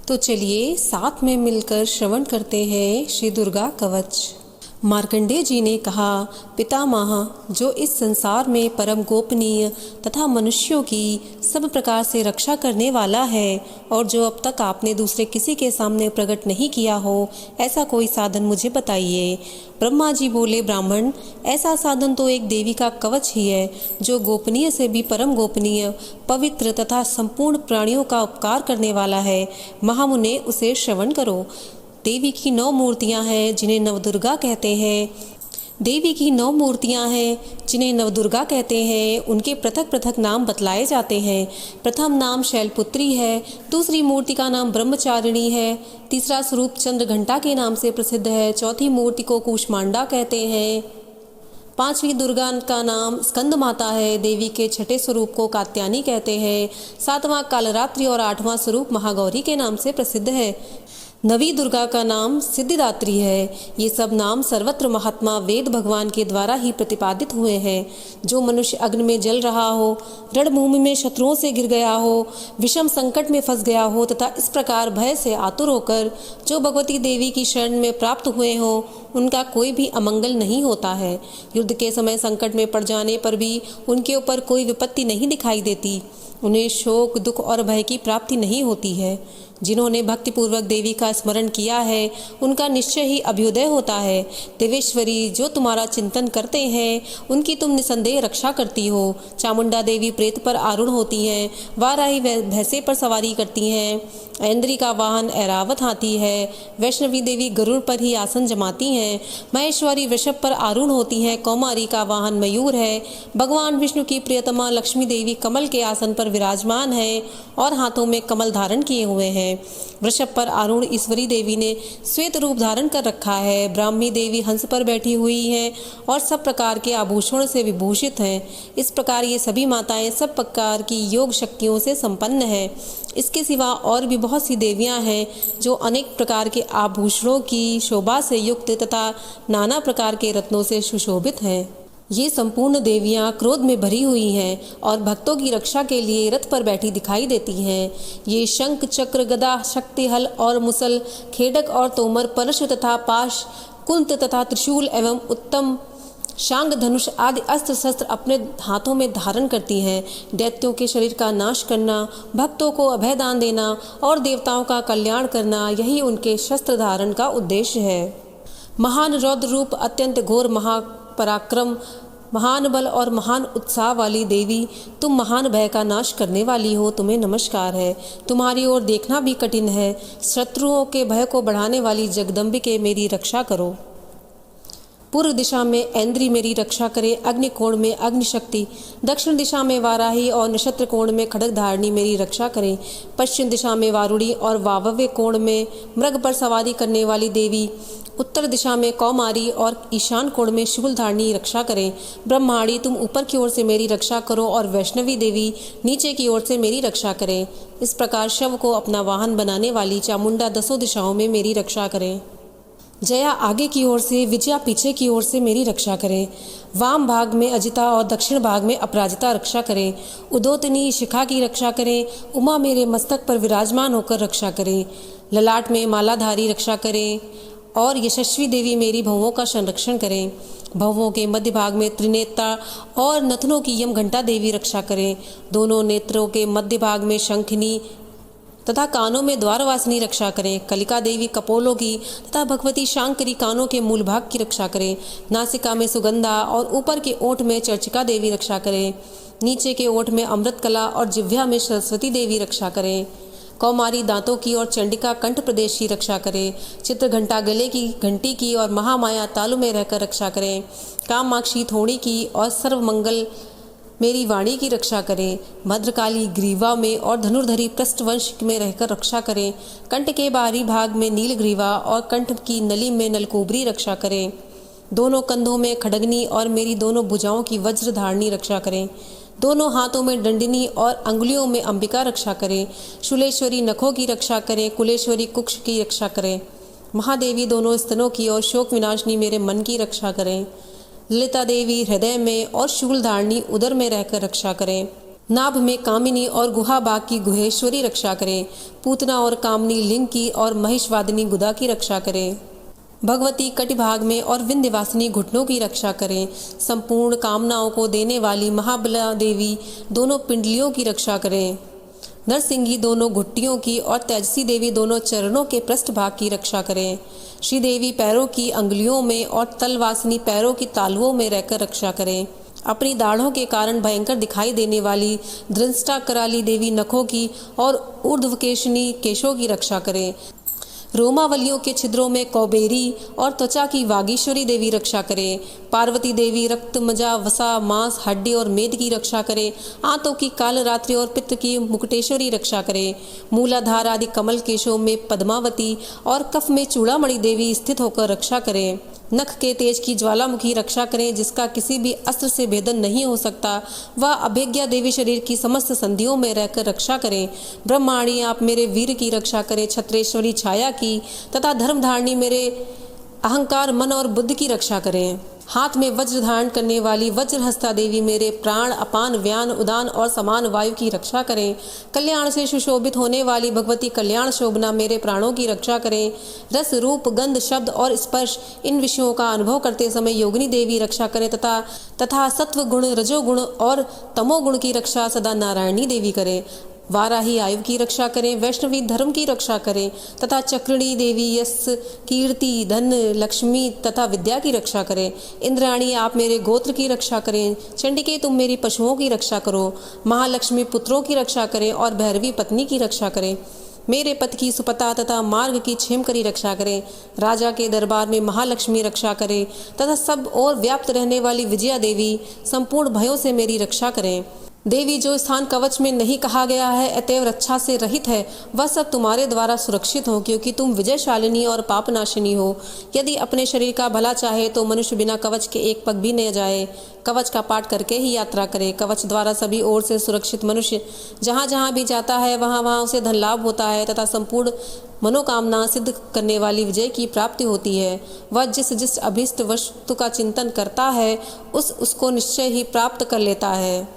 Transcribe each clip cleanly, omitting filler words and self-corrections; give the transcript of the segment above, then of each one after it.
तो चलिए साथ में मिलकर श्रवण करते हैं श्री दुर्गा कवच। मार्कंडेय जी ने कहा, पितामह, जो इस संसार में परम गोपनीय तथा मनुष्यों की सब प्रकार से रक्षा करने वाला है और जो अब तक आपने दूसरे किसी के सामने प्रकट नहीं किया हो, ऐसा कोई साधन मुझे बताइए। ब्रह्मा जी बोले, ब्राह्मण, ऐसा साधन तो एक देवी का कवच ही है, जो गोपनीय से भी परम गोपनीय, पवित्र तथा संपूर्ण प्राणियों का उपकार करने वाला है। महामुने, उसे श्रवण करो। देवी की 9 मूर्तियां हैं जिन्हें नवदुर्गा कहते हैं। देवी की 9 मूर्तियां हैं जिन्हें नवदुर्गा कहते हैं। उनके पृथक पृथक नाम बतलाए जाते हैं। प्रथम नाम शैलपुत्री है, दूसरी मूर्ति का नाम ब्रह्मचारिणी है, तीसरा स्वरूप चंद्रघंटा के नाम से प्रसिद्ध है, चौथी मूर्ति को कूष्मांडा कहते हैं, 5वीं दुर्गा का नाम स्कंद माता है, देवी के 6ठे स्वरूप को कात्यायनी कहते हैं, 7वां कालरात्रि और 8वां स्वरूप महागौरी के नाम से प्रसिद्ध है, 9वीं दुर्गा का नाम सिद्धिदात्री है। ये सब नाम सर्वत्र महात्मा वेद भगवान के द्वारा ही प्रतिपादित हुए हैं। जो मनुष्य अग्नि में जल रहा हो, रणभूमि में शत्रुओं से घिर गया हो, विषम संकट में फंस गया हो तथा इस प्रकार भय से आतुर होकर जो भगवती देवी की शरण में प्राप्त हुए हो, उनका कोई भी अमंगल नहीं होता है। युद्ध के समय संकट में पड़ जाने पर भी उनके ऊपर कोई विपत्ति नहीं दिखाई देती। उन्हें शोक, दुख और भय की प्राप्ति नहीं होती है। जिन्होंने भक्तिपूर्वक देवी का स्मरण किया है, उनका निश्चय ही अभ्युदय होता है। देवेश्वरी, जो तुम्हारा चिंतन करते हैं, उनकी तुम निसंदेह रक्षा करती हो। चामुंडा देवी प्रेत पर आरूढ़ होती हैं, वाराही भैंसे पर सवारी करती हैं, ऐन्द्री का वाहन ऐरावत हाथी है, वैष्णवी देवी गरुड़ पर ही आसन जमाती हैं, महेश्वरी वृषभ पर आरूढ़ होती हैं, कौमारी का वाहन मयूर है, भगवान विष्णु की प्रियतमा लक्ष्मी देवी कमल के आसन पर विराजमान है और हाथों में कमल धारण किए हुए हैं। वृषभ पर आरूढ़ ईश्वरी देवी ने श्वेत रूप धारण कर रखा है। ब्राह्मी देवी हंस पर बैठी हुई हैं और सब प्रकार के आभूषणों से विभूषित हैं। इस प्रकार ये सभी माताएं सब प्रकार की योग शक्तियों से संपन्न हैं। इसके सिवा और भी बहुत सी देवियां हैं जो अनेक प्रकार के आभूषणों की शोभा से युक्त तथा नाना प्रकार के रत्नों से सुशोभित हैं। ये संपूर्ण देवियां क्रोध में भरी हुई हैं और भक्तों की रक्षा के लिए रथ पर बैठी दिखाई देती हैं। ये शंख, चक्र, गदा, शक्ति, हल और मुसल, खेडक और तोमर, परशु तथा पाश, कुंत तथा त्रिशूल एवं उत्तम शांग, धनुष आदि अस्त्र शस्त्र अपने हाथों में धारण करती हैं। दैत्यों के शरीर का नाश करना, भक्तों को अभय दान देना और देवताओं का कल्याण करना, यही उनके शस्त्र धारण का उद्देश्य है। महान रौद्र रूप, अत्यंत घोर महापराक्रम, महान बल और महान उत्साह वाली देवी, तुम महान भय का नाश करने वाली हो, तुम्हें नमस्कार है। तुम्हारी ओर देखना भी कठिन है। शत्रुओं के भय को बढ़ाने वाली जगदम्बिके, मेरी रक्षा करो। पूर्व दिशा में ऐन्द्री मेरी रक्षा करे, अग्नि कोण में अग्निशक्ति, दक्षिण दिशा में वाराही और नक्षत्र कोण में खड्ग धारणी मेरी रक्षा करें। पश्चिम दिशा में वारुणी और वावव्य कोण में मृग पर सवारी करने वाली देवी, उत्तर दिशा में कौमारी और ईशान कोण में शूल धारणी रक्षा करें। ब्रह्माणी, तुम ऊपर की ओर से मेरी रक्षा करो और वैष्णवी देवी नीचे की ओर से मेरी रक्षा करें। इस प्रकार शव को अपना वाहन बनाने वाली चामुंडा 10 दिशाओं में मेरी रक्षा करें। जया आगे की ओर से, विजया पीछे की ओर से मेरी रक्षा करें। वाम भाग में अजिता और दक्षिण भाग में अपराजिता रक्षा करें। उदोतनी शिखा की रक्षा करें। उमा मेरे मस्तक पर विराजमान होकर रक्षा करें। ललाट में मालाधारी रक्षा करें और यशस्वी देवी मेरी भवों का संरक्षण करें। भवों के मध्य भाग में त्रिनेत्रा और नथनों की यम घंटा देवी रक्षा करें। दोनों नेत्रों के मध्य भाग में शंखिनी तथा कानों में द्वारवासिनी रक्षा करें। कलिका देवी कपोलों की तथा भगवती शांकरी कानों के मूल भाग की रक्षा करें। नासिका में सुगंधा और ऊपर के ओठ में चर्चिका देवी रक्षा करें। नीचे के ओठ में अमृत कला और जिह्वा में सरस्वती देवी रक्षा करें। कौमारी दांतों की और चंडिका कंठ प्रदेश की रक्षा करें। चित्रघंटा गले की घंटी की और महामाया तालु में रहकर रक्षा करें। कामाक्षी थोड़ी की और सर्वमंगल मेरी वाणी की रक्षा करें। भद्रकाली ग्रीवा में और धनुर्धरी पृष्ठवंश में रहकर रक्षा करें। कंठ के बाहरी भाग में नीलग्रीवा और कंठ की नली में नलकोबरी रक्षा करें। दोनों कंधों में खड़गनी और मेरी दोनों भुजाओं की वज्र धारणी रक्षा करें। दोनों हाथों में दंडिनी और अंगुलियों में अंबिका रक्षा करें। शूलेश्वरी नखों की रक्षा करें। कुलेश्वरी कुक्ष की रक्षा करें। महादेवी दोनों स्तनों की और शोक विनाशनी मेरे मन की रक्षा करें। ललिता देवी हृदय में और शूल धारणी उदर में रहकर रक्षा करें। नाभ में कामिनी और गुहा बाग की गुहेश्वरी रक्षा करें। पूतना और कामनी लिंग की और महिषवादिनी गुदा की रक्षा करें। भगवती कटिभाग में और विंध्यवासिनी घुटनों की रक्षा करें। संपूर्ण कामनाओं को देने वाली महाबला देवी दोनों पिंडलियों की रक्षा करें। नरसिंही दोनों घुट्टियों की और तेजसी देवी दोनों चरणों के पृष्ठभाग की रक्षा करें। श्रीदेवी पैरों की अंगुलियों में और तलवासिनी पैरों की तालुओं में रहकर रक्षा करें। अपनी दाढ़ों के कारण भयंकर दिखाई देने वाली दृष्टा कराली देवी नखों की और ऊर्ध्वकेशनी केशों की रक्षा करें। रोमावलियों के छिद्रों में कौबेरी और त्वचा की वागीश्वरी देवी रक्षा करें। पार्वती देवी रक्त, मजा, वसा, मांस, हड्डी और मेद की रक्षा करें। आंतों की कालरात्रि और पित्त की मुकुटेश्वरी रक्षा करें। मूलाधार आदि कमल केशों में पद्मावती और कफ में चूड़ामणि देवी स्थित होकर रक्षा करें। नख के तेज की ज्वालामुखी रक्षा करें, जिसका किसी भी अस्त्र से भेदन नहीं हो सकता। वह अभिज्ञा देवी शरीर की समस्त संधियों में रहकर रक्षा करें। ब्रह्माणी आप मेरे वीर की रक्षा करें। छत्रेश्वरी छाया की तथा धर्मधारिणी मेरे अहंकार, मन और बुद्धि की रक्षा करें। हाथ में वज्र धारण करने वाली वज्रहस्ता देवी मेरे प्राण, अपान, व्यान, उदान और समान वायु की रक्षा करें। कल्याण से सुशोभित होने वाली भगवती कल्याण शोभना मेरे प्राणों की रक्षा करें। रस, रूप, गंध, शब्द और स्पर्श इन विषयों का अनुभव करते समय योगिनी देवी रक्षा करें तथा सत्व गुण, रजोगुण और तमोगुण की रक्षा सदा नारायणी देवी करें। वाराही आयु की रक्षा करें। वैष्णवी धर्म की रक्षा करें तथा चक्रिणी देवी यश, कीर्ति, धन, लक्ष्मी तथा विद्या की रक्षा करें। इंद्राणी आप मेरे गोत्र की रक्षा करें। चंडिके तुम मेरी पशुओं की रक्षा करो। महालक्ष्मी पुत्रों की रक्षा करें और भैरवी पत्नी की रक्षा करें। मेरे पति की सुपता तथा मार्ग की क्षेमकरी रक्षा करें। राजा के दरबार में महालक्ष्मी रक्षा करें तथा सब और व्याप्त रहने वाली विजया देवी संपूर्ण भयों से मेरी रक्षा करें। देवी जो स्थान कवच में नहीं कहा गया है अतएव रक्षा से रहित है, वह सब तुम्हारे द्वारा सुरक्षित हो, क्योंकि तुम विजयशालिनी और पापनाशिनी हो। यदि अपने शरीर का भला चाहे तो मनुष्य बिना कवच के एक पग भी न जाए। कवच का पाठ करके ही यात्रा करे। कवच द्वारा सभी ओर से सुरक्षित मनुष्य जहाँ जहाँ भी जाता है वहाँ वहाँ उसे धन लाभ होता है तथा संपूर्ण मनोकामना सिद्ध करने वाली विजय की प्राप्ति होती है। वह जिस जिस अभीष्ट वस्तु का चिंतन करता है उसको निश्चय ही प्राप्त कर लेता है।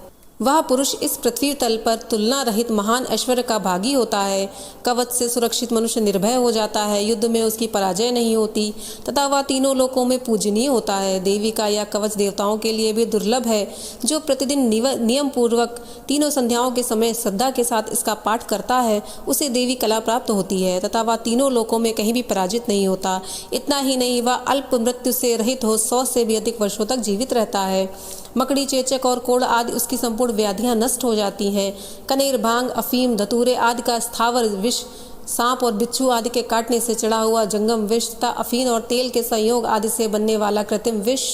वह पुरुष इस पृथ्वी तल पर तुलना रहित महान ऐश्वर्य का भागी होता है। कवच से सुरक्षित मनुष्य निर्भय हो जाता है। युद्ध में उसकी पराजय नहीं होती तथा वह तीनों लोकों में पूजनीय होता है। देवी का यह कवच देवताओं के लिए भी दुर्लभ है। जो प्रतिदिन नियम पूर्वक तीनों संध्याओं के समय श्रद्धा के साथ इसका पाठ करता है उसे देवी कला प्राप्त होती है तथा वह तीनों लोकों में कहीं भी पराजित नहीं होता। इतना ही नहीं, वह अल्प मृत्यु से रहित हो 100 से भी अधिक वर्षों तक जीवित रहता है। मकड़ी, चेचक और कोड़ आदि उसकी संपूर्ण व्याधियां नष्ट हो जाती हैं। कनेर, भांग, अफीम, धतूरे आदि का स्थावर विष, सांप और बिच्छू आदि के काटने से चढ़ा हुआ जंगम विष तथा अफीम और तेल के संयोग आदि से बनने वाला कृत्रिम विष,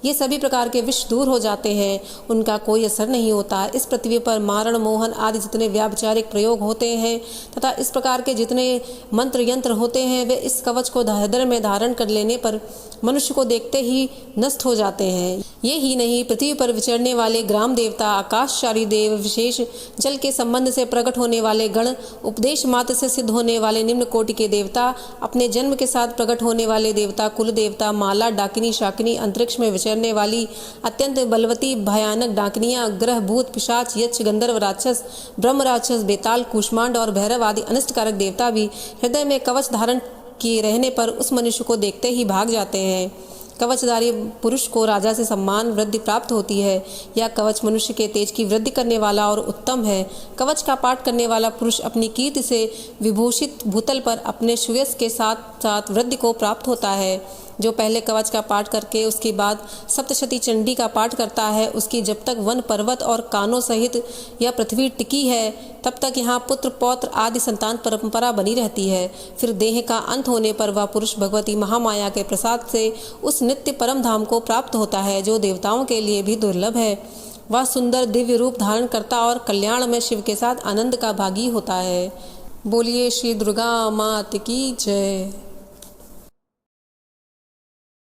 ये सभी प्रकार के विष दूर हो जाते हैं, उनका कोई असर नहीं होता। इस पृथ्वी पर मारण, मोहन आदि जितने व्याभिचारिक प्रयोग होते हैं तथा इस प्रकार के जितने मंत्र यंत्र होते हैं वे इस कवच को हृदय में धारण कर लेने पर मनुष्य को देखते ही नष्ट हो जाते हैं। ये ही नहीं, पृथ्वी पर विचरने वाले ग्राम देवता, आकाशचारी देव, विशेष जल के संबंध से प्रकट होने वाले गण, उपदेश मात्र से सिद्ध होने वाले निम्न कोटि के देवता, अपने जन्म के साथ प्रकट होने वाले देवता, कुल देवता, माला, डाकिनी, शाकिनी, अंतरिक्ष में विचरने वाली अत्यंत बलवती भयानक डाकिनियां, ग्रह, भूत, पिशाच, यक्ष, गंधर्व, राक्षस, ब्रह्म राक्षस, बेताल, कूष्मांड और भैरव आदि अनिष्टकारक देवता भी हृदय में कवच धारण किए रहने पर उस मनुष्य को देखते ही भाग जाते हैं। कवचधारी पुरुष को राजा से सम्मान वृद्धि प्राप्त होती है। यह कवच मनुष्य के तेज की वृद्धि करने वाला और उत्तम है। कवच का पाठ करने वाला पुरुष अपनी कीर्ति से विभूषित भूतल पर अपने सुयश के साथ साथ वृद्धि को प्राप्त होता है। जो पहले कवच का पाठ करके उसके बाद सप्तशती चंडी का पाठ करता है, उसकी जब तक वन, पर्वत और कानों सहित यह पृथ्वी टिकी है तब तक यहाँ पुत्र, पौत्र आदि संतान परंपरा बनी रहती है। फिर देह का अंत होने पर वह पुरुष भगवती महामाया के प्रसाद से उस नित्य परम धाम को प्राप्त होता है जो देवताओं के लिए भी दुर्लभ है। वह सुंदर दिव्य रूप धारण करता और कल्याण में शिव के साथ आनंद का भागी होता है। बोलिए श्री दुर्गा मात की जय।